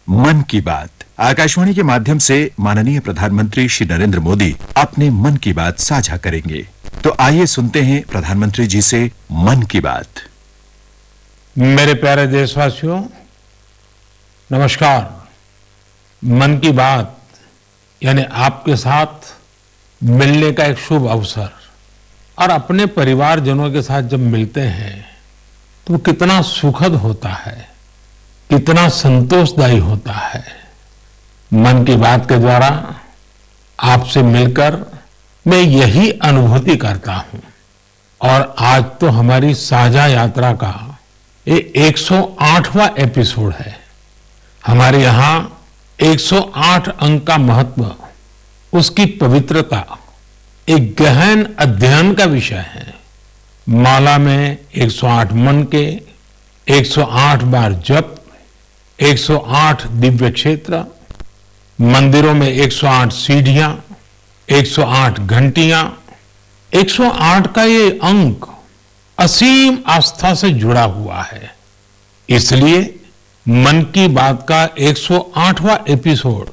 मन की बात आकाशवाणी के माध्यम से माननीय प्रधानमंत्री श्री नरेंद्र मोदी अपने मन की बात साझा करेंगे। तो आइए सुनते हैं प्रधानमंत्री जी से मन की बात। मेरे प्यारे देशवासियों, नमस्कार। मन की बात यानी आपके साथ मिलने का एक शुभ अवसर, और अपने परिवारजनों के साथ जब मिलते हैं तो कितना सुखद होता है, कितना संतोषदायी होता है। मन की बात के द्वारा आपसे मिलकर मैं यही अनुभूति करता हूं। और आज तो हमारी साझा यात्रा का ये 108वां एपिसोड है। हमारे यहाँ 108 अंक का महत्व, उसकी पवित्रता एक गहन अध्ययन का विषय है। माला में 108 मन के, 108 बार जप, 108 दिव्य क्षेत्र, मंदिरों में 108 सीढ़ियां, 108 घंटियां, 108 का ये अंक असीम आस्था से जुड़ा हुआ है। इसलिए मन की बात का 108वां एपिसोड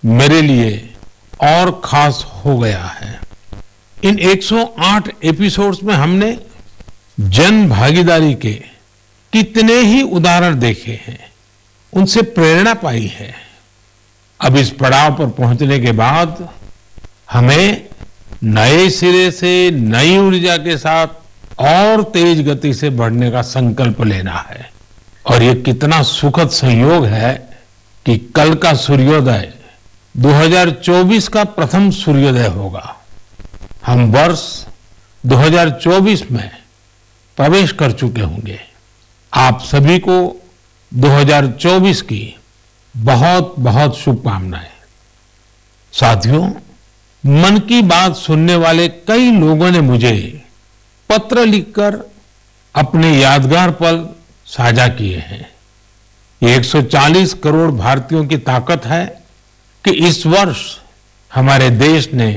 मेरे लिए और खास हो गया है। इन 108 एपिसोड्स में हमने जन भागीदारी के कितने ही उदाहरण देखे हैं, उनसे प्रेरणा पाई है। अब इस पड़ाव पर पहुंचने के बाद हमें नए सिरे से नई ऊर्जा के साथ और तेज गति से बढ़ने का संकल्प लेना है। और ये कितना सुखद संयोग है कि कल का सूर्योदय 2024 का प्रथम सूर्योदय होगा। हम वर्ष 2024 में प्रवेश कर चुके होंगे। आप सभी को 2024 की बहुत बहुत शुभकामनाएं। साथियों, मन की बात सुनने वाले कई लोगों ने मुझे पत्र लिखकर अपने यादगार पल साझा किए हैं। ये 140 करोड़ भारतीयों की ताकत है कि इस वर्ष हमारे देश ने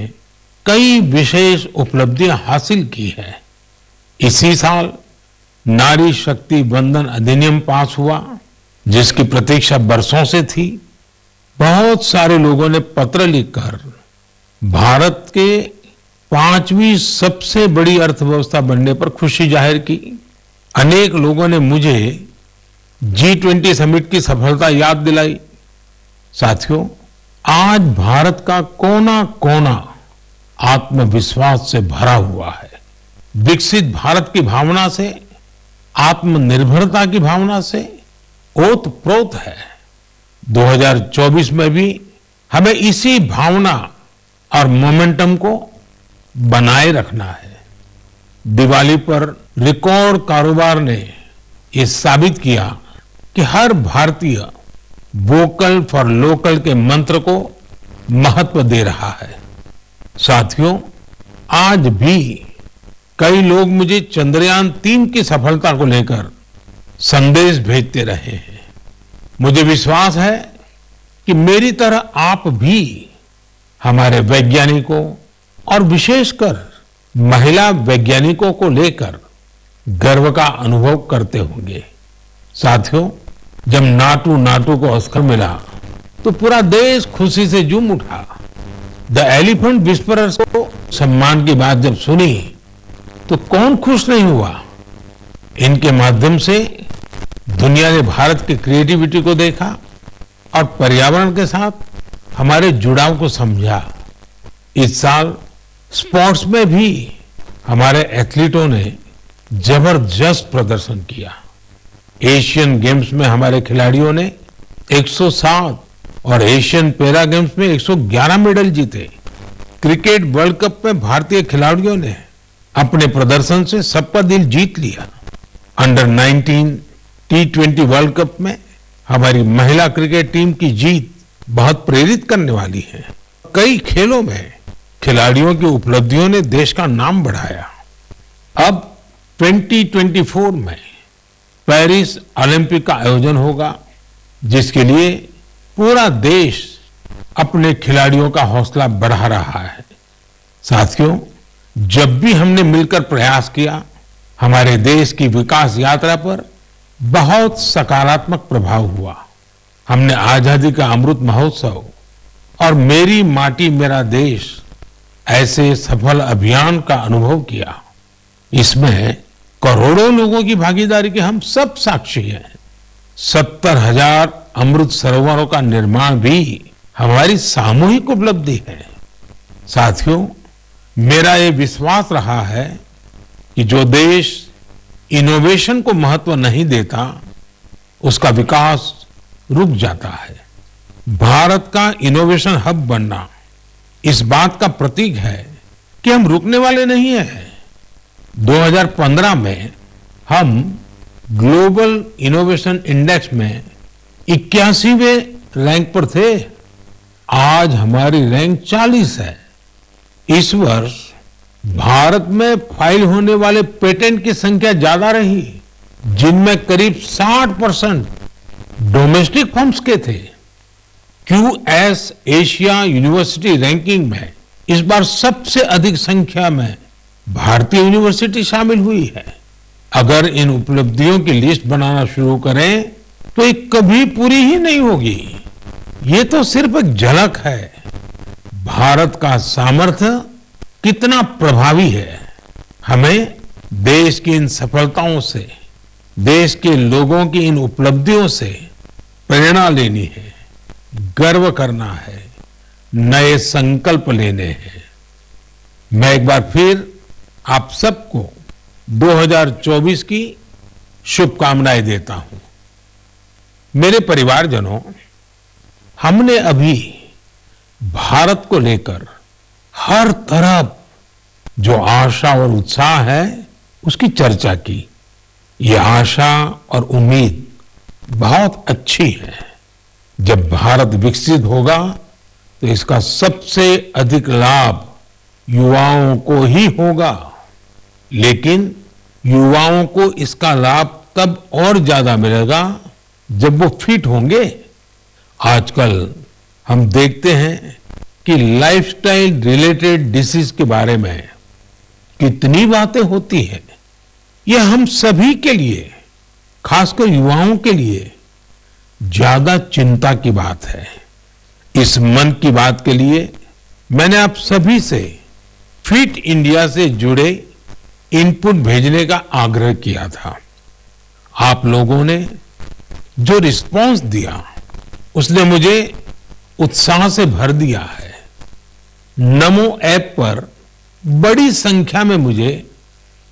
कई विशेष उपलब्धियां हासिल की है। इसी साल नारी शक्ति वंदन अधिनियम पास हुआ, जिसकी प्रतीक्षा बरसों से थी। बहुत सारे लोगों ने पत्र लिखकर भारत के 5वीं सबसे बड़ी अर्थव्यवस्था बनने पर खुशी जाहिर की। अनेक लोगों ने मुझे G20 समिट की सफलता याद दिलाई। साथियों, आज भारत का कोना कोना आत्मविश्वास से भरा हुआ है। विकसित भारत की भावना से, आत्मनिर्भरता की भावना से ओतप्रोत है। 2024 में भी हमें इसी भावना और मोमेंटम को बनाए रखना है। दिवाली पर रिकॉर्ड कारोबार ने ये साबित किया कि हर भारतीय वोकल फॉर लोकल के मंत्र को महत्व दे रहा है। साथियों, आज भी कई लोग मुझे चंद्रयान 3 की सफलता को लेकर संदेश भेजते रहे हैं। मुझे विश्वास है कि मेरी तरह आप भी हमारे वैज्ञानिकों और विशेषकर महिला वैज्ञानिकों को लेकर गर्व का अनुभव करते होंगे। साथियों, जब नाटू नाटू को ऑस्कर मिला तो पूरा देश खुशी से झूम उठा। द एलिफेंट विस्परर्स को सम्मान की बात जब सुनी तो कौन खुश नहीं हुआ। इनके माध्यम से दुनिया ने भारत की क्रिएटिविटी को देखा और पर्यावरण के साथ हमारे जुड़ाव को समझा। इस साल स्पोर्ट्स में भी हमारे एथलीटों ने जबरदस्त प्रदर्शन किया। एशियन गेम्स में हमारे खिलाड़ियों ने 107 और एशियन पैरा गेम्स में 111 मेडल जीते। क्रिकेट वर्ल्ड कप में भारतीय खिलाड़ियों ने अपने प्रदर्शन से सबका दिल जीत लिया। अंडर 19 T20 वर्ल्ड कप में हमारी महिला क्रिकेट टीम की जीत बहुत प्रेरित करने वाली है। कई खेलों में खिलाड़ियों की उपलब्धियों ने देश का नाम बढ़ाया। अब 2024 में पेरिस ओलंपिक का आयोजन होगा, जिसके लिए पूरा देश अपने खिलाड़ियों का हौसला बढ़ा रहा है। साथियों, जब भी हमने मिलकर प्रयास किया, हमारे देश की विकास यात्रा पर बहुत सकारात्मक प्रभाव हुआ। हमने आजादी का अमृत महोत्सव और मेरी माटी मेरा देश ऐसे सफल अभियान का अनुभव किया। इसमें करोड़ों लोगों की भागीदारी के हम सब साक्षी हैं। 70,000 अमृत सरोवरों का निर्माण भी हमारी सामूहिक उपलब्धि है। साथियों, मेरा ये विश्वास रहा है कि जो देश इनोवेशन को महत्व नहीं देता, उसका विकास रुक जाता है। भारत का इनोवेशन हब बनना इस बात का प्रतीक है कि हम रुकने वाले नहीं हैं। 2015 में हम ग्लोबल इनोवेशन इंडेक्स में 81वें रैंक पर थे। आज हमारी रैंक 40 है। इस वर्ष भारत में फाइल होने वाले पेटेंट की संख्या ज्यादा रही, जिनमें करीब 60% डोमेस्टिक फर्म्स के थे। QS एशिया यूनिवर्सिटी रैंकिंग में इस बार सबसे अधिक संख्या में भारतीय यूनिवर्सिटी शामिल हुई है। अगर इन उपलब्धियों की लिस्ट बनाना शुरू करें तो ये कभी पूरी ही नहीं होगी। ये तो सिर्फ एक झलक है। भारत का सामर्थ्य कितना प्रभावी है। हमें देश की इन सफलताओं से, देश के लोगों की इन उपलब्धियों से प्रेरणा लेनी है, गर्व करना है, नए संकल्प लेने हैं। मैं एक बार फिर आप सबको 2024 की शुभकामनाएं देता हूं। मेरे परिवारजनों, हमने अभी भारत को लेकर हर तरफ जो आशा और उत्साह है उसकी चर्चा की। ये आशा और उम्मीद बहुत अच्छी है। जब भारत विकसित होगा तो इसका सबसे अधिक लाभ युवाओं को ही होगा। लेकिन युवाओं को इसका लाभ तब और ज्यादा मिलेगा जब वो फिट होंगे। आजकल हम देखते हैं कि लाइफस्टाइल रिलेटेड डिसीज के बारे में कितनी बातें होती हैं। यह हम सभी के लिए, खासकर युवाओं के लिए ज्यादा चिंता की बात है। इस मन की बात के लिए मैंने आप सभी से फिट इंडिया से जुड़े इनपुट भेजने का आग्रह किया था। आप लोगों ने जो रिस्पांस दिया उसने मुझे उत्साह से भर दिया है। नमो ऐप पर बड़ी संख्या में मुझे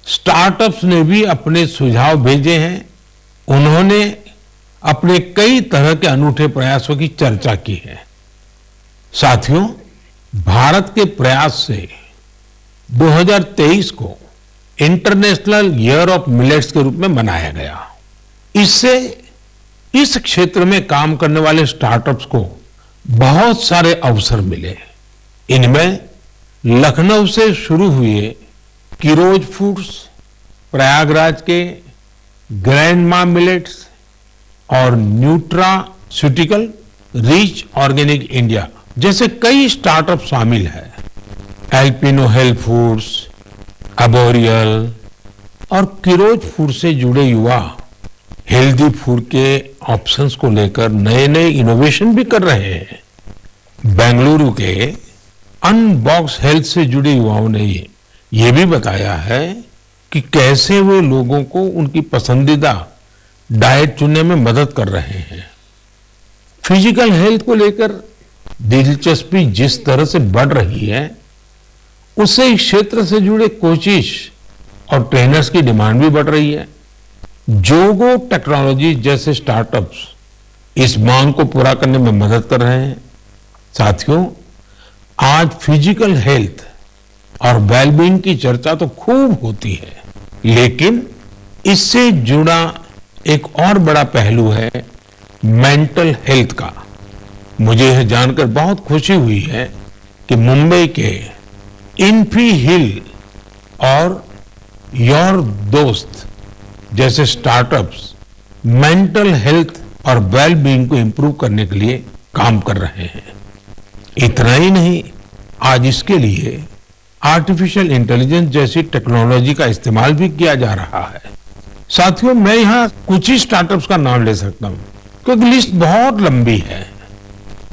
स्टार्टअप्स ने भी अपने सुझाव भेजे हैं। उन्होंने अपने कई तरह के अनूठे प्रयासों की चर्चा की है। साथियों, भारत के प्रयास से 2023 को इंटरनेशनल ईयर ऑफ मिलेट्स के रूप में मनाया गया। इससे इस क्षेत्र में काम करने वाले स्टार्टअप्स को बहुत सारे अवसर मिले। इनमें लखनऊ से शुरू हुए किरोज फूड्स, प्रयागराज के ग्रैंडमा मिलेट्स और न्यूट्रास्यूटिकल रिच ऑर्गेनिक इंडिया जैसे कई स्टार्टअप शामिल हैं। एल्पिनो हेल्थ फूड्स, अबोरियल और किरोज फूड से जुड़े युवा हेल्दी फूड के ऑप्शंस को लेकर नए नए इनोवेशन भी कर रहे हैं। बेंगलुरु के अनबॉक्स हेल्थ से जुड़े युवाओं ने ये भी बताया है कि कैसे वो लोगों को उनकी पसंदीदा डाइट चुनने में मदद कर रहे हैं। फिजिकल हेल्थ को लेकर दिलचस्पी जिस तरह से बढ़ रही है, उससे इस क्षेत्र से जुड़े कोचिज और ट्रेनर्स की डिमांड भी बढ़ रही है। जोगो टेक्नोलॉजी जैसे स्टार्टअप्स इस मांग को पूरा करने में मदद कर रहे हैं। साथियों, आज फिजिकल हेल्थ और वेलबींग की चर्चा तो खूब होती है, लेकिन इससे जुड़ा एक और बड़ा पहलू है मेंटल हेल्थ का। मुझे यह जानकर बहुत खुशी हुई है कि मुंबई के इन्फी हिल और योर दोस्त जैसे स्टार्टअप्स मेंटल हेल्थ और वेलबींग को इंप्रूव करने के लिए काम कर रहे हैं। इतना ही नहीं, आज इसके लिए आर्टिफिशियल इंटेलिजेंस जैसी टेक्नोलॉजी का इस्तेमाल भी किया जा रहा है। साथियों, मैं यहां कुछ ही स्टार्टअप्स का नाम ले सकता हूं। क्योंकि लिस्ट बहुत लंबी है।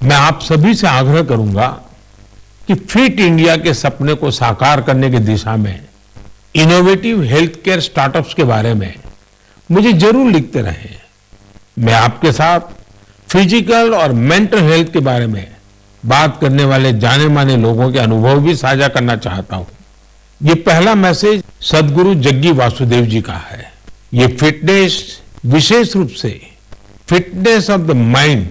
मैं आप सभी से आग्रह करूंगा कि फिट इंडिया के सपने को साकार करने की दिशा में इनोवेटिव हेल्थ केयर स्टार्टअप्स के बारे में मुझे जरूर लिखते रहें। मैं आपके साथ फिजिकल और मेंटल हेल्थ के बारे में बात करने वाले जाने माने लोगों के अनुभव भी साझा करना चाहता हूं। ये पहला मैसेज सदगुरु जग्गी वासुदेव जी का है। ये फिटनेस विशेष रूप से फिटनेस ऑफ द माइंड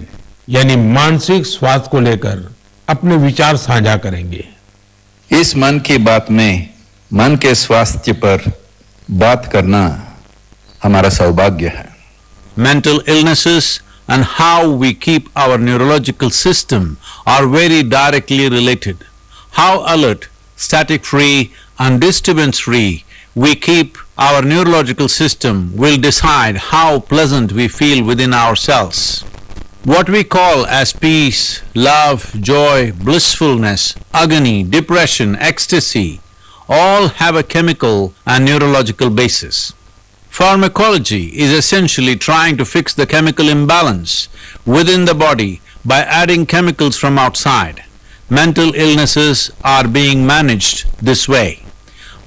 यानी मानसिक स्वास्थ्य को लेकर अपने विचार साझा करेंगे। इस मन की बात में मन के स्वास्थ्य पर बात करना हमारा सौभाग्य है। Mental illnesses and how we keep our neurological system are very directly related. How alert, static free and disturbance free we keep our neurological system will decide how pleasant we feel within ourselves. What we call as peace, love, joy, blissfulness, agony, depression, ecstasy, all have a chemical and neurological basis. Pharmacology is essentially trying to fix the chemical imbalance within the body by adding chemicals from outside. Mental illnesses are being managed this way.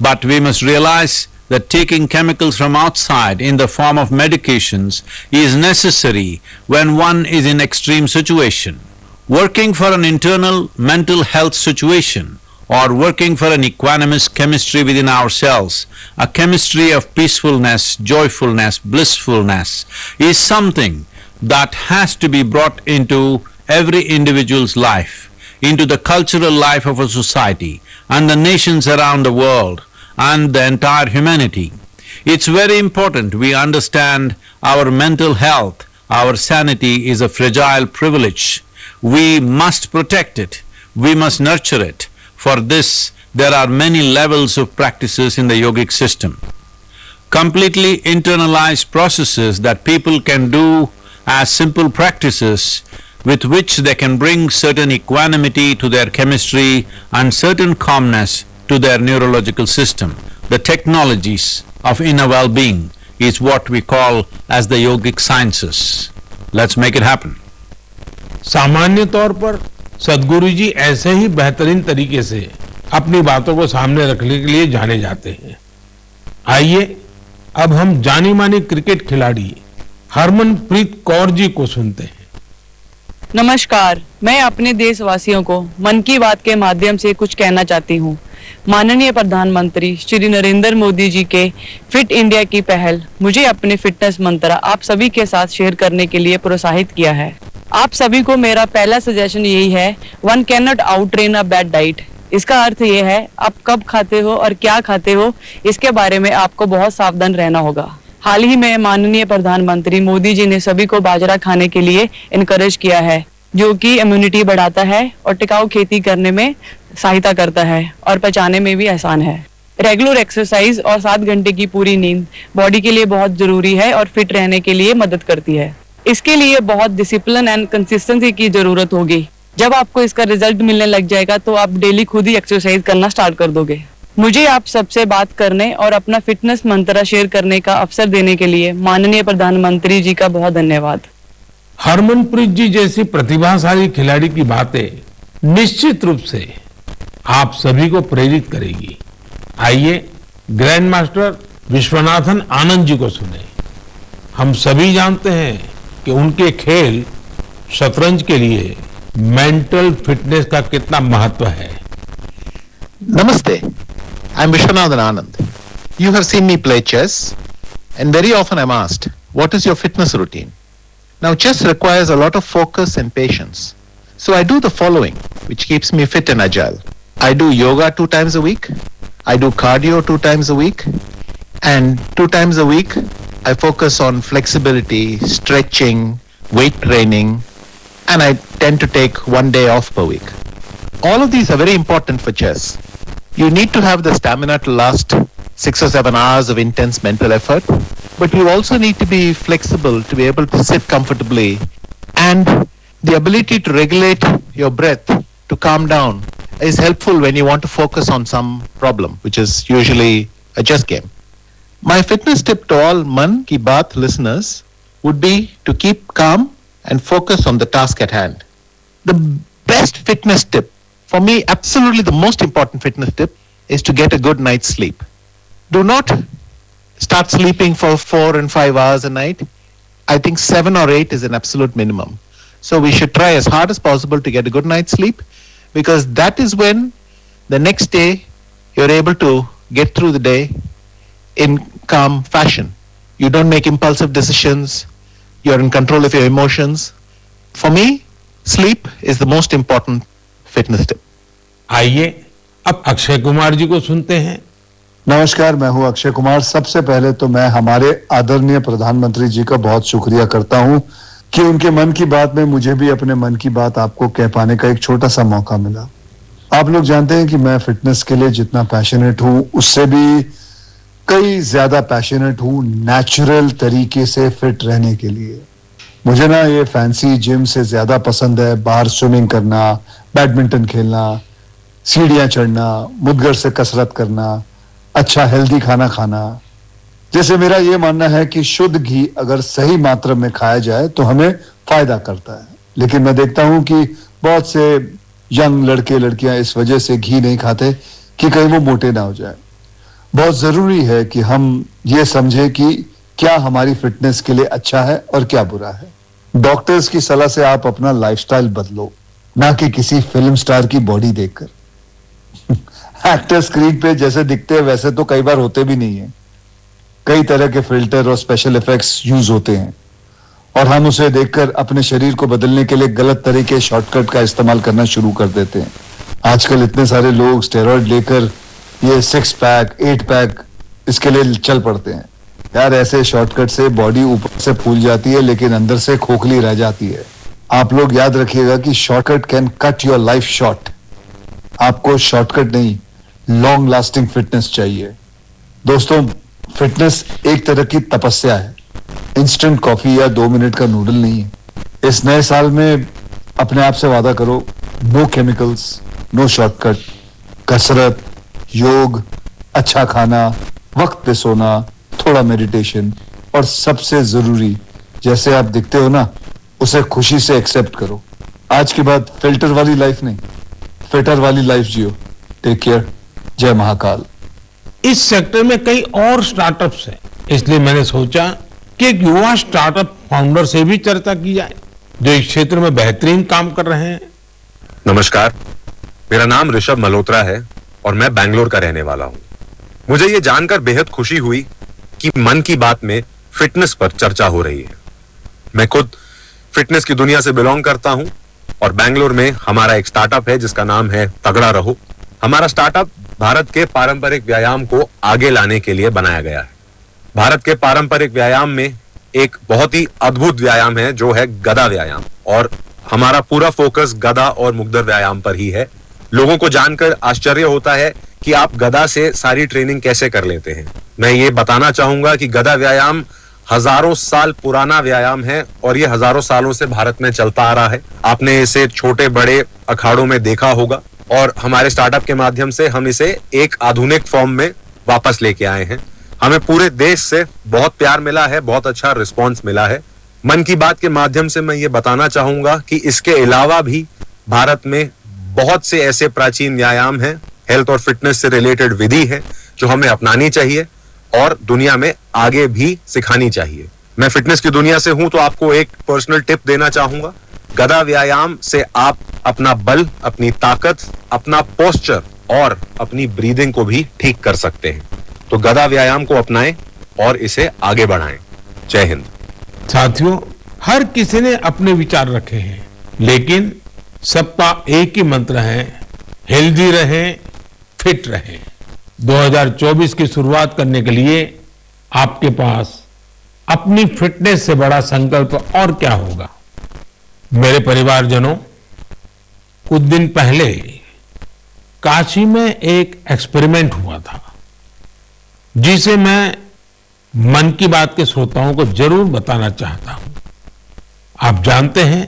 But we must realize that taking chemicals from outside in the form of medications is necessary when one is in extreme situation. Working for an internal mental health situation or working for an equanimous chemistry within ourselves, a chemistry of peacefulness, joyfulness, blissfulness, is something that has to be brought into every individual's life, into the cultural life of a society and the nations around the world and the entire humanity. It's very important we understand our mental health, our sanity is a fragile privilege. We must protect it, we must nurture it. For this, there are many levels of practices in the yogic system. Completely internalized processes that people can do as simple practices with which they can bring certain equanimity to their chemistry and certain calmness to their neurological system. The technologies of inner well-being is what we call as the yogic sciences. Let's make it happen. सामान्य तौर पर सदगुरु जी ऐसे ही बेहतरीन तरीके से अपनी बातों को सामने रखने के लिए जाने जाते हैं। आइए अब हम जानी मानी क्रिकेट खिलाड़ी हरमनप्रीत कौर जी को सुनते हैं। नमस्कार, मैं अपने देशवासियों को मन की बात के माध्यम से कुछ कहना चाहती हूँ। माननीय प्रधानमंत्री श्री नरेंद्र मोदी जी के फिट इंडिया की पहल मुझे अपने फिटनेस मंत्र आप सभी के साथ शेयर करने के लिए प्रोत्साहित किया है। आप सभी को मेरा पहला सजेशन यही है, one can not out train a bad diet. इसका अर्थ ये है आप कब खाते हो और क्या खाते हो, इसके बारे में आपको बहुत सावधान रहना होगा। हाल ही में माननीय प्रधानमंत्री मोदी जी ने सभी को बाजरा खाने के लिए इनकरेज किया है, जो कि इम्यूनिटी बढ़ाता है और टिकाऊ खेती करने में सहायता करता है और पचाने में भी आसान है। रेगुलर एक्सरसाइज और 7 घंटे की पूरी नींद बॉडी के लिए बहुत जरूरी है और फिट रहने के लिए मदद करती है। इसके लिए बहुत डिसिप्लिन एंड कंसिस्टेंसी की जरूरत होगी। जब आपको इसका रिजल्ट मिलने लग जाएगा तो आप डेली खुद ही एक्सरसाइज करना स्टार्ट कर दोगे। मुझे आप सबसे बात करने और अपना फिटनेस मंत्र शेयर करने का अवसर देने के लिए माननीय प्रधानमंत्री जी का बहुत धन्यवाद। हरमनप्रीत जी जैसी प्रतिभाशाली खिलाड़ी की बातें निश्चित रूप से आप सभी को प्रेरित करेगी। आइए ग्रैंड मास्टर विश्वनाथन आनंद जी को सुने। हम सभी जानते हैं कि उनके खेल शतरंज के लिए मेंटल फिटनेस का कितना महत्व है। Namaste. I'm Vishwanathan Anand. You have seen me play chess, and very often I'm asked, what is your fitness routine? Now, chess requires a lot of focus and patience. So I do the following, which keeps me fit and agile. I do yoga 2 times a week. I do cardio 2 times a week. And 2 times a week, I focus on flexibility, stretching, weight training, and I tend to take 1 day off per week. All of these are very important for chess. You need to have the stamina to last 6 or 7 hours of intense mental effort, but you also need to be flexible to be able to sit comfortably, and the ability to regulate your breath to calm down is helpful when you want to focus on some problem, which is usually a chess game. My fitness tip to all Man Ki Baat listeners would be to keep calm and focus on the task at hand. The best fitness tip, for me, absolutely the most important fitness tip, is to get a good night's sleep. Do not start sleeping for 4 and 5 hours a night. I think 7 or 8 is an absolute minimum. So we should try as hard as possible to get a good night's sleep, because that is when the next day you're able to get through the day in calm fashion. You don't make impulsive decisions. You're in control of your emotions. For me, sleep is the most important fitness tip. आइए अब अक्षय कुमार जी को सुनते हैं। नमस्कार, मैं हूं अक्षय कुमार। सबसे पहले तो मैं हमारे आदरणीय प्रधानमंत्री जी का बहुत शुक्रिया करता हूं कि उनके मन की बात में मुझे भी अपने मन की बात आपको कह पाने का एक छोटा सा मौका मिला। आप लोग जानते हैं कि मैं फिटनेस के लिए जितना पैशनेट हूं, उससे भी कई ज्यादा पैशनेट हूं नेचुरल तरीके से फिट रहने के लिए। मुझे ना ये फैंसी जिम से ज्यादा पसंद है बाहर स्विमिंग करना, बैडमिंटन खेलना, सीढ़ियां चढ़ना, मुद्गर से कसरत करना, अच्छा हेल्दी खाना खाना। जैसे मेरा ये मानना है कि शुद्ध घी अगर सही मात्रा में खाया जाए तो हमें फायदा करता है, लेकिन मैं देखता हूं कि बहुत से यंग लड़के लड़कियां इस वजह से घी नहीं खाते कि कहीं वो मोटे ना हो जाए। बहुत जरूरी है कि हम ये समझें कि क्या हमारी फिटनेस के लिए अच्छा है और क्या बुरा है। डॉक्टर्स की सलाह से आप अपना लाइफस्टाइल बदलो, ना कि किसी फिल्म स्टार की बॉडी देखकर। एक्टर स्क्रीन पे जैसे दिखते हैं वैसे तो कई बार होते भी नहीं है। कई तरह के फिल्टर और स्पेशल इफेक्ट्स यूज होते हैं और हम उसे देखकर अपने शरीर को बदलने के लिए गलत तरह के शॉर्टकट का इस्तेमाल करना शुरू कर देते हैं। आजकल इतने सारे लोग स्टेरॉइड लेकर ये 6 पैक 8 पैक इसके लिए चल पड़ते हैं। यार, ऐसे शॉर्टकट से बॉडी ऊपर से फूल जाती है लेकिन अंदर से खोखली रह जाती है। आप लोग याद रखिएगा कि shortcut can cut your life short. आपको शॉर्टकट नहीं, लॉन्ग लास्टिंग फिटनेस चाहिए। दोस्तों, फिटनेस एक तरह की तपस्या है, इंस्टेंट कॉफी या 2 मिनट का नूडल नहीं है। इस नए साल में अपने आप से वादा करो, नो केमिकल्स, नो शॉर्टकट, कसरत, योग, अच्छा खाना, वक्त पे सोना, थोड़ा मेडिटेशन और सबसे जरूरी, जैसे आप दिखते हो ना, उसे खुशी से एक्सेप्ट करो। आज के बाद फिल्टर वाली लाइफ नहीं, फिटर वाली लाइफ जियो। Take care. जय महाकाल। इस सेक्टर में कई और स्टार्टअप्स हैं, इसलिए मैंने सोचा कि एक युवा स्टार्टअप फाउंडर से भी चर्चा की जाए जो इस क्षेत्र में बेहतरीन काम कर रहे हैं। नमस्कार, मेरा नाम ऋषभ मल्होत्रा है और मैं बैंगलोर का रहने वाला हूं। मुझे ये जानकर बेहद खुशी हुई कि मन की बात में फिटनेस पर चर्चा हो रही है। मैं खुद फिटनेस की दुनिया से बिलोंग करता हूं और बैंगलोर में हमारा एक स्टार्टअप है जिसका नाम है तगड़ा रहो। हमारा स्टार्टअप भारत के पारंपरिक व्यायाम को आगे लाने के लिए बनाया गया है। भारत के पारंपरिक व्यायाम में एक बहुत ही अद्भुत व्यायाम है जो है गदा व्यायाम, और हमारा पूरा फोकस गदा और मुग्दर व्यायाम पर ही है। लोगों को जानकर आश्चर्य होता है कि आप गदा से सारी ट्रेनिंग कैसे कर लेते हैं। मैं ये बताना चाहूंगा कि गदा व्यायाम हजारों साल पुराना व्यायाम है और ये हजारों सालों से भारत में चलता आ रहा है। आपने इसे छोटे बड़े अखाड़ों में देखा होगा और हमारे स्टार्टअप के माध्यम से हम इसे एक आधुनिक फॉर्म में वापस लेके आए हैं। हमें पूरे देश से बहुत प्यार मिला है, बहुत अच्छा रिस्पॉन्स मिला है। मन की बात के माध्यम से मैं ये बताना चाहूंगा कि इसके अलावा भी भारत में बहुत से ऐसे प्राचीन व्यायाम हैं, हेल्थ और फिटनेस से रिलेटेड विधि है जो हमें अपनानी चाहिए और दुनिया में आगे भी सिखानी चाहिए। मैं फिटनेस की दुनिया से हूं तो आपको एक पर्सनल टिप देना चाहूंगा। गदा व्यायाम से आप अपना बल, अपनी ताकत, अपना पोस्चर और अपनी ब्रीदिंग को भी ठीक कर सकते हैं। तो गदा व्यायाम को अपनाएं और इसे आगे बढ़ाएं। जय हिंद। साथियों, हर किसी ने अपने विचार रखे हैं, लेकिन सबका एक ही मंत्र है, हेल्दी रहें, फिट रहें। 2024 की शुरुआत करने के लिए आपके पास अपनी फिटनेस से बड़ा संकल्प और क्या होगा। मेरे परिवारजनों, कुछ दिन पहले काशी में एक एक्सपेरिमेंट हुआ था जिसे मैं मन की बात के श्रोताओं को जरूर बताना चाहता हूं। आप जानते हैं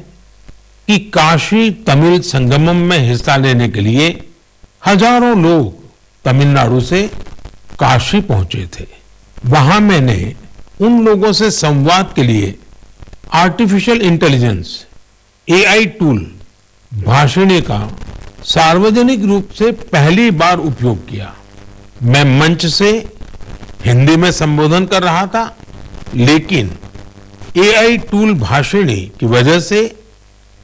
कि काशी तमिल संगमम में हिस्सा लेने के लिए हजारों लोग तमिलनाडु से काशी पहुंचे थे। वहां मैंने उन लोगों से संवाद के लिए artificial intelligence AI tool Bhashini का सार्वजनिक रूप से पहली बार उपयोग किया। मैं मंच से हिंदी में संबोधन कर रहा था, लेकिन AI टूल भाषिणी की वजह से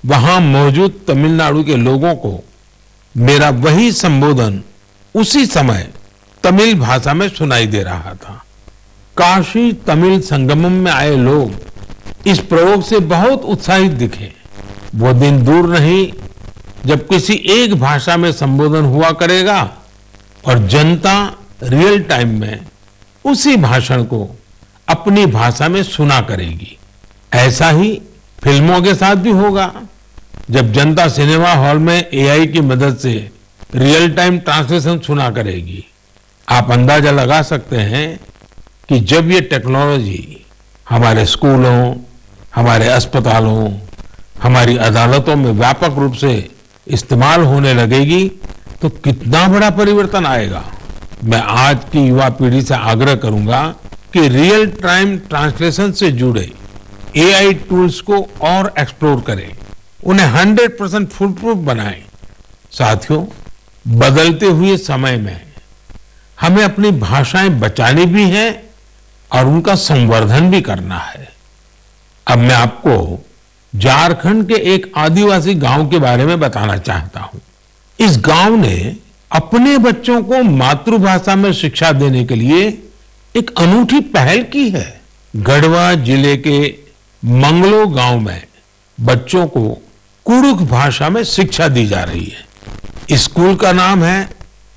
वहां मौजूद तमिलनाडु के लोगों को मेरा वही संबोधन उसी समय तमिल भाषा में सुनाई दे रहा था। काशी तमिल संगमम में आए लोग इस प्रयोग से बहुत उत्साहित दिखे। वो दिन दूर नहीं जब किसी एक भाषा में संबोधन हुआ करेगा और जनता रियल टाइम में उसी भाषण को अपनी भाषा में सुना करेगी। ऐसा ही फिल्मों के साथ भी होगा। जब जनता सिनेमा हॉल में AI की मदद से रियल टाइम ट्रांसलेशन सुना करेगी, आप अंदाजा लगा सकते हैं कि जब ये टेक्नोलॉजी हमारे स्कूलों, हमारे अस्पतालों, हमारी अदालतों में व्यापक रूप से इस्तेमाल होने लगेगी तो कितना बड़ा परिवर्तन आएगा। मैं आज की युवा पीढ़ी से आग्रह करूंगा कि रियल टाइम ट्रांसलेशन से जुड़े AI टूल्स को और एक्सप्लोर करें, उन्हें 100% फुल प्रूफ बनाएं। साथियों, बदलते हुए समय में हमें अपनी भाषाएं बचानी भी है और उनका संवर्धन भी करना है। अब मैं आपको झारखंड के एक आदिवासी गांव के बारे में बताना चाहता हूं। इस गांव ने अपने बच्चों को मातृभाषा में शिक्षा देने के लिए एक अनूठी पहल की है। गढ़वा जिले के मंगलो गांव में बच्चों को कुड़ुख भाषा में शिक्षा दी जा रही है। इस स्कूल का नाम है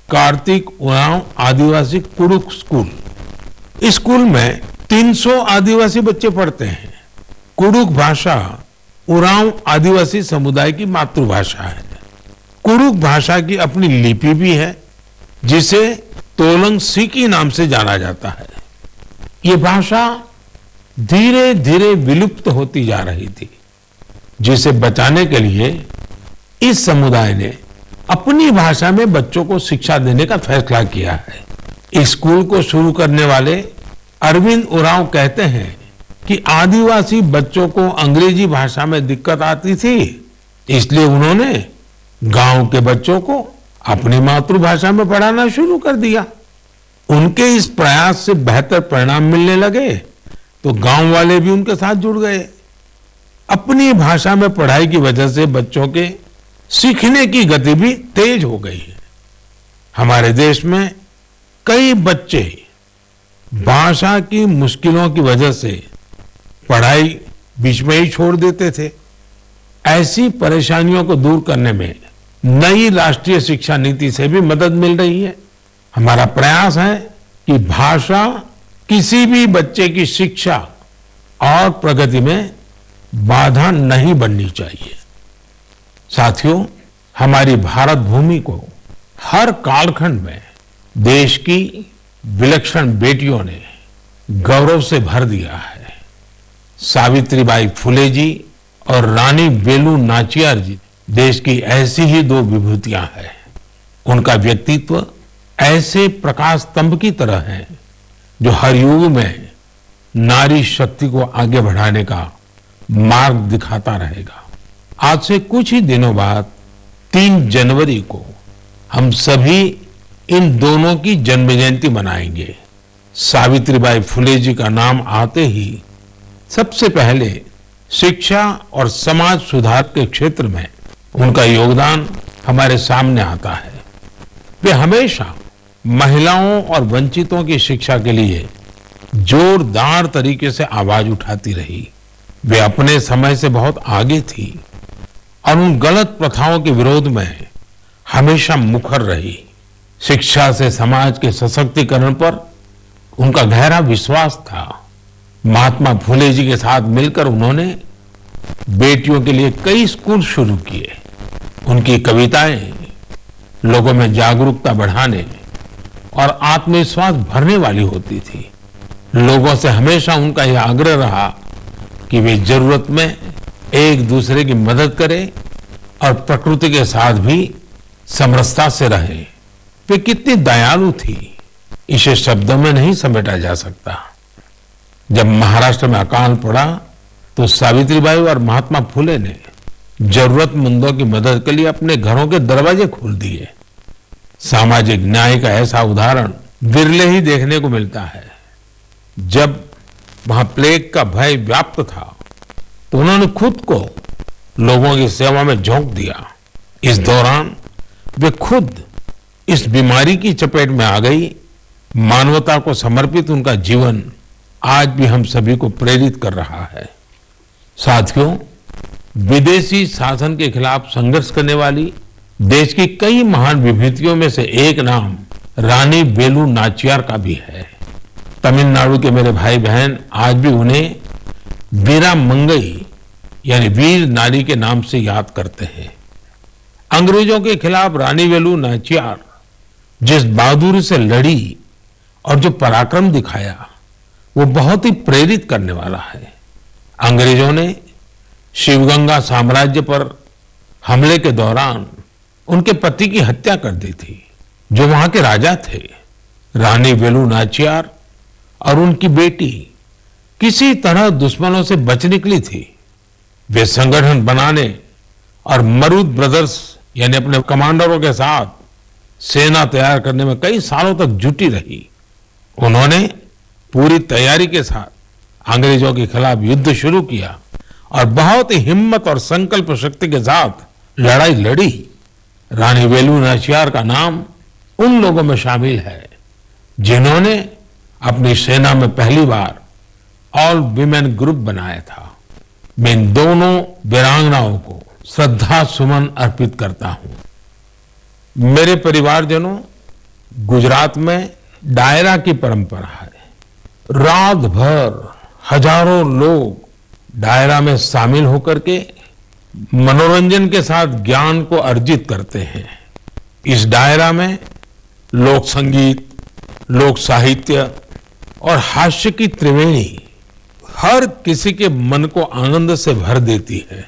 कार्तिक उरांव आदिवासी कुड़ुख स्कूल। इस स्कूल में 300 आदिवासी बच्चे पढ़ते हैं। कुड़ुख भाषा उरांव आदिवासी समुदाय की मातृभाषा है। कुड़ुख भाषा की अपनी लिपि भी है, जिसे तोलंग सिकी नाम से जाना जाता है। ये भाषा धीरे धीरे विलुप्त होती जा रही थी, जिसे बचाने के लिए इस समुदाय ने अपनी भाषा में बच्चों को शिक्षा देने का फैसला किया है। इस स्कूल को शुरू करने वाले अरविंद उरांव कहते हैं कि आदिवासी बच्चों को अंग्रेजी भाषा में दिक्कत आती थी, इसलिए उन्होंने गांव के बच्चों को अपनी मातृभाषा में पढ़ाना शुरू कर दिया। उनके इस प्रयास से बेहतर परिणाम मिलने लगे तो गांव वाले भी उनके साथ जुड़ गए। अपनी भाषा में पढ़ाई की वजह से बच्चों के सीखने की गति भी तेज हो गई है। हमारे देश में कई बच्चे भाषा की मुश्किलों की वजह से पढ़ाई बीच में ही छोड़ देते थे। ऐसी परेशानियों को दूर करने में नई राष्ट्रीय शिक्षा नीति से भी मदद मिल रही है। हमारा प्रयास है कि भाषा किसी भी बच्चे की शिक्षा और प्रगति में बाधा नहीं बननी चाहिए। साथियों, हमारी भारत भूमि को हर कालखंड में देश की विलक्षण बेटियों ने गौरव से भर दिया है। सावित्रीबाई फुले जी और रानी वेलु नाचियार जी देश की ऐसी ही दो विभूतियां हैं। उनका व्यक्तित्व ऐसे प्रकाश स्तंभ की तरह है जो हर युग में नारी शक्ति को आगे बढ़ाने का मार्ग दिखाता रहेगा। आज से कुछ ही दिनों बाद 3 जनवरी को हम सभी इन दोनों की जन्म जयंती मनाएंगे। सावित्रीबाई फुले जी का नाम आते ही सबसे पहले शिक्षा और समाज सुधार के क्षेत्र में उनका योगदान हमारे सामने आता है। वे हमेशा महिलाओं और वंचितों की शिक्षा के लिए जोरदार तरीके से आवाज उठाती रही। वे अपने समय से बहुत आगे थी और उन गलत प्रथाओं के विरोध में हमेशा मुखर रही। शिक्षा से समाज के सशक्तिकरण पर उनका गहरा विश्वास था। महात्मा फुले जी के साथ मिलकर उन्होंने बेटियों के लिए कई स्कूल शुरू किए। उनकी कविताएं लोगों में जागरूकता बढ़ाने और आत्मविश्वास भरने वाली होती थी। लोगों से हमेशा उनका यह आग्रह रहा कि वे जरूरत में एक दूसरे की मदद करें और प्रकृति के साथ भी समरसता से रहें। वे कितनी दयालु थी, इसे शब्दों में नहीं समेटा जा सकता। जब महाराष्ट्र में अकाल पड़ा तो सावित्रीबाई और महात्मा फुले ने जरूरतमंदों की मदद के लिए अपने घरों के दरवाजे खोल दिए। सामाजिक न्याय का ऐसा उदाहरण विरले ही देखने को मिलता है। जब वहां प्लेग का भय व्याप्त था तो उन्होंने खुद को लोगों की सेवा में झोंक दिया। इस दौरान वे खुद इस बीमारी की चपेट में आ गई। मानवता को समर्पित उनका जीवन आज भी हम सभी को प्रेरित कर रहा है। साथियों, विदेशी शासन के खिलाफ संघर्ष करने वाली देश की कई महान विभूतियों में से एक नाम रानी वेलु नाचियार का भी है। तमिलनाडु के मेरे भाई बहन आज भी उन्हें वीरा मंगई यानी वीर नारी के नाम से याद करते हैं। अंग्रेजों के खिलाफ रानी वेलु नाचियार जिस बहादुरी से लड़ी और जो पराक्रम दिखाया वो बहुत ही प्रेरित करने वाला है। अंग्रेजों ने शिवगंगा साम्राज्य पर हमले के दौरान उनके पति की हत्या कर दी थी, जो वहां के राजा थे। रानी वेलु नाचियार और उनकी बेटी किसी तरह दुश्मनों से बच निकली थी। वे संगठन बनाने और मरूद ब्रदर्स यानी अपने कमांडरों के साथ सेना तैयार करने में कई सालों तक जुटी रही। उन्होंने पूरी तैयारी के साथ अंग्रेजों के खिलाफ युद्ध शुरू किया और बहुत ही हिम्मत और संकल्प शक्ति के साथ लड़ाई लड़ी। रानी वेलु नाचियार का नाम उन लोगों में शामिल है जिन्होंने अपनी सेना में पहली बार ऑल विमेन ग्रुप बनाया था। मैं इन दोनों वीरांगनाओं को श्रद्धा सुमन अर्पित करता हूं। मेरे परिवारजनों, गुजरात में डायरा की परंपरा है। रात भर हजारों लोग डायरा में शामिल होकर के मनोरंजन के साथ ज्ञान को अर्जित करते हैं। इस डायरा में लोक संगीत, लोक साहित्य और हास्य की त्रिवेणी हर किसी के मन को आनंद से भर देती है।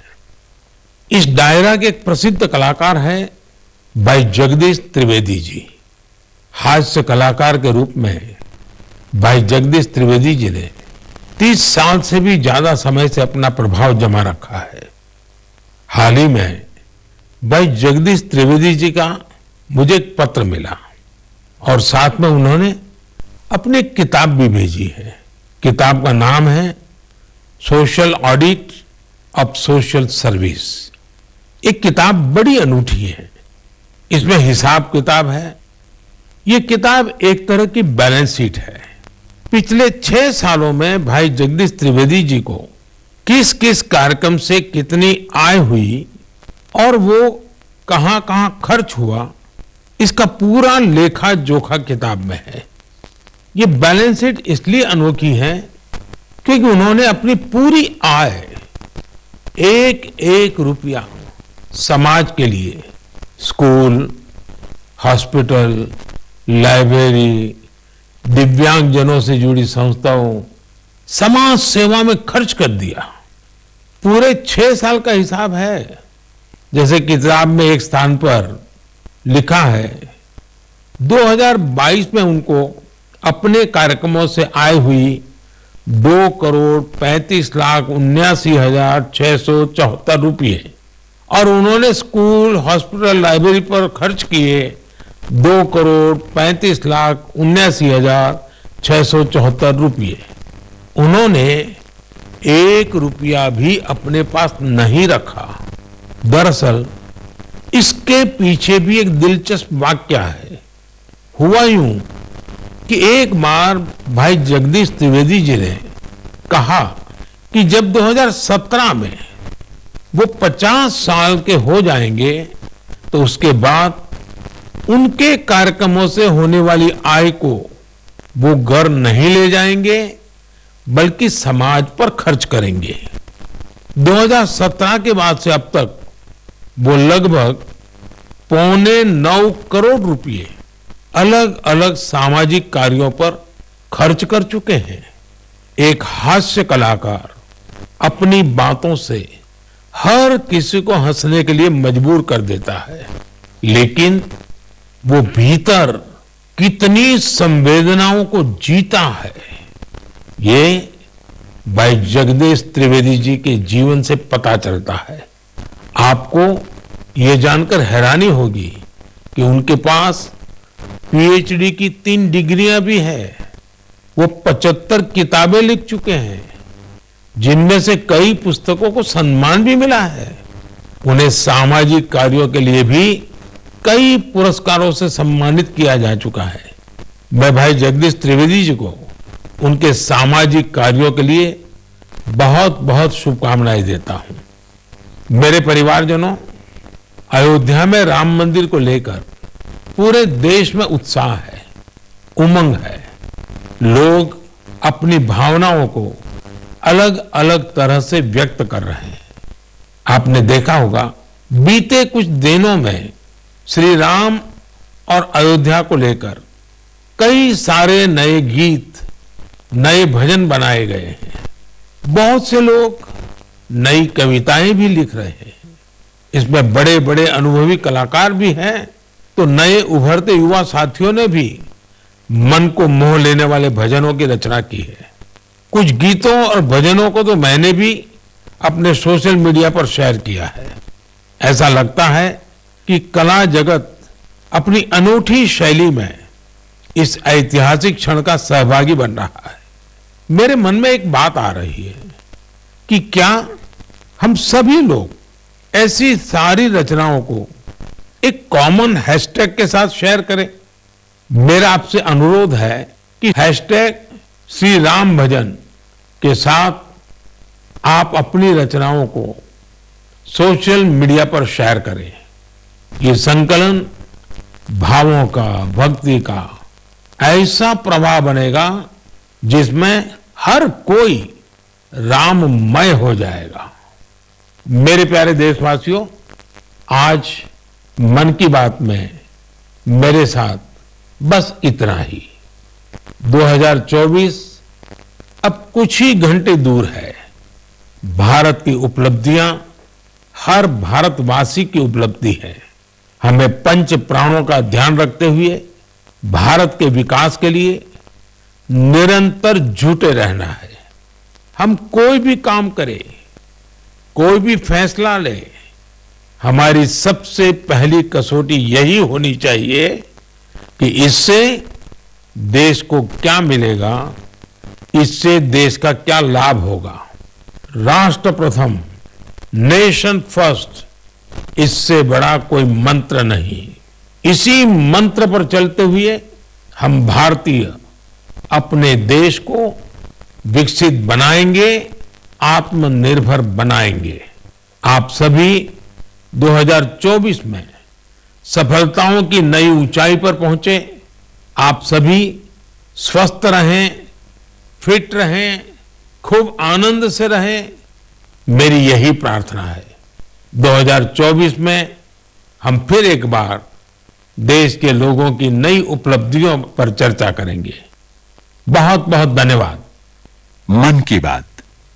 इस डायरा के एक प्रसिद्ध कलाकार हैं भाई जगदीश त्रिवेदी जी। हास्य कलाकार के रूप में भाई जगदीश त्रिवेदी जी ने 30 साल से भी ज्यादा समय से अपना प्रभाव जमा रखा है। हाल ही में भाई जगदीश त्रिवेदी जी का मुझे एक पत्र मिला और साथ में उन्होंने अपनी एक किताब भी भेजी है। किताब का नाम है social audit of social service. एक किताब बड़ी अनूठी है। इसमें हिसाब किताब है। ये किताब एक तरह की बैलेंस शीट है। पिछले 6 सालों में भाई जगदीश त्रिवेदी जी को किस किस कार्यक्रम से कितनी आय हुई और वो कहां कहां खर्च हुआ, इसका पूरा लेखा जोखा किताब में है। ये बैलेंस शीट इसलिए अनोखी है क्योंकि उन्होंने अपनी पूरी आय एक एक रुपया समाज के लिए, स्कूल, हॉस्पिटल, लाइब्रेरी, दिव्यांगजनों से जुड़ी संस्थाओं, समाज सेवा में खर्च कर दिया। पूरे 6 साल का हिसाब है। जैसे किताब में एक स्थान पर लिखा है 2022 में उनको अपने कार्यक्रमों से आय हुई 2,35,79,674 रुपये और उन्होंने स्कूल, हॉस्पिटल, लाइब्रेरी पर खर्च किए 2,35,79,674 रुपये। उन्होंने 1 रुपया भी अपने पास नहीं रखा। दरअसल इसके पीछे भी एक दिलचस्प वाक्य है। हुआ यूं कि एक बार भाई जगदीश त्रिवेदी जी ने कहा कि जब 2017 में वो 50 साल के हो जाएंगे तो उसके बाद उनके कार्यक्रमों से होने वाली आय को वो घर नहीं ले जाएंगे बल्कि समाज पर खर्च करेंगे। 2017 के बाद से अब तक वो लगभग 8.25 करोड़ रुपए अलग अलग सामाजिक कार्यों पर खर्च कर चुके हैं। एक हास्य कलाकार अपनी बातों से हर किसी को हंसने के लिए मजबूर कर देता है, लेकिन वो भीतर कितनी संवेदनाओं को जीता है, ये भाई जगदीश त्रिवेदी जी के जीवन से पता चलता है। आपको ये जानकर हैरानी होगी कि उनके पास पीएचडी की 3 डिग्रियां भी है। वो 75 किताबें लिख चुके हैं, जिनमें से कई पुस्तकों को सम्मान भी मिला है। उन्हें सामाजिक कार्यों के लिए भी कई पुरस्कारों से सम्मानित किया जा चुका है। मैं भाई जगदीश त्रिवेदी जी को उनके सामाजिक कार्यों के लिए बहुत बहुत शुभकामनाएं देता हूं। मेरे परिवारजनों, अयोध्या में राम मंदिर को लेकर पूरे देश में उत्साह है, उमंग है। लोग अपनी भावनाओं को अलग अलग तरह से व्यक्त कर रहे हैं। आपने देखा होगा, बीते कुछ दिनों में श्री राम और अयोध्या को लेकर कई सारे नए गीत, नए भजन बनाए गए हैं। बहुत से लोग नई कविताएं भी लिख रहे हैं। इसमें बड़े बड़े अनुभवी कलाकार भी हैं, तो नए उभरते युवा साथियों ने भी मन को मोह लेने वाले भजनों की रचना की है। कुछ गीतों और भजनों को तो मैंने भी अपने सोशल मीडिया पर शेयर किया है। ऐसा लगता है कि कला जगत अपनी अनूठी शैली में इस ऐतिहासिक क्षण का सहभागी बन रहा है। मेरे मन में एक बात आ रही है कि क्या हम सभी लोग ऐसी सारी रचनाओं को एक कॉमन हैशटैग के साथ शेयर करें। मेरा आपसे अनुरोध है कि हैशटैग श्री राम भजन के साथ आप अपनी रचनाओं को सोशल मीडिया पर शेयर करें। ये संकलन भावों का, भक्ति का ऐसा प्रवाह बनेगा जिसमें हर कोई राममय हो जाएगा। मेरे प्यारे देशवासियों, आज मन की बात में मेरे साथ बस इतना ही। 2024 अब कुछ ही घंटे दूर है। भारत की उपलब्धियां हर भारतवासी की उपलब्धि है। हमें पंच प्राणों का ध्यान रखते हुए भारत के विकास के लिए निरंतर जुटे रहना है। हम कोई भी काम करें, कोई भी फैसला ले, हमारी सबसे पहली कसौटी यही होनी चाहिए कि इससे देश को क्या मिलेगा, इससे देश का क्या लाभ होगा। राष्ट्र प्रथम, नेशन फर्स्ट, इससे बड़ा कोई मंत्र नहीं। इसी मंत्र पर चलते हुए हम भारतीय अपने देश को विकसित बनाएंगे, आत्मनिर्भर बनाएंगे। आप सभी 2024 में सफलताओं की नई ऊंचाई पर पहुंचे। आप सभी स्वस्थ रहें, फिट रहें, खूब आनंद से रहें, मेरी यही प्रार्थना है। 2024 में हम फिर एक बार देश के लोगों की नई उपलब्धियों पर चर्चा करेंगे। बहुत बहुत धन्यवाद। मन की बात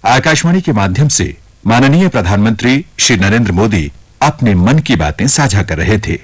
आकाशवाणी के माध्यम से माननीय प्रधानमंत्री श्री नरेंद्र मोदी अपने मन की बातें साझा कर रहे थे।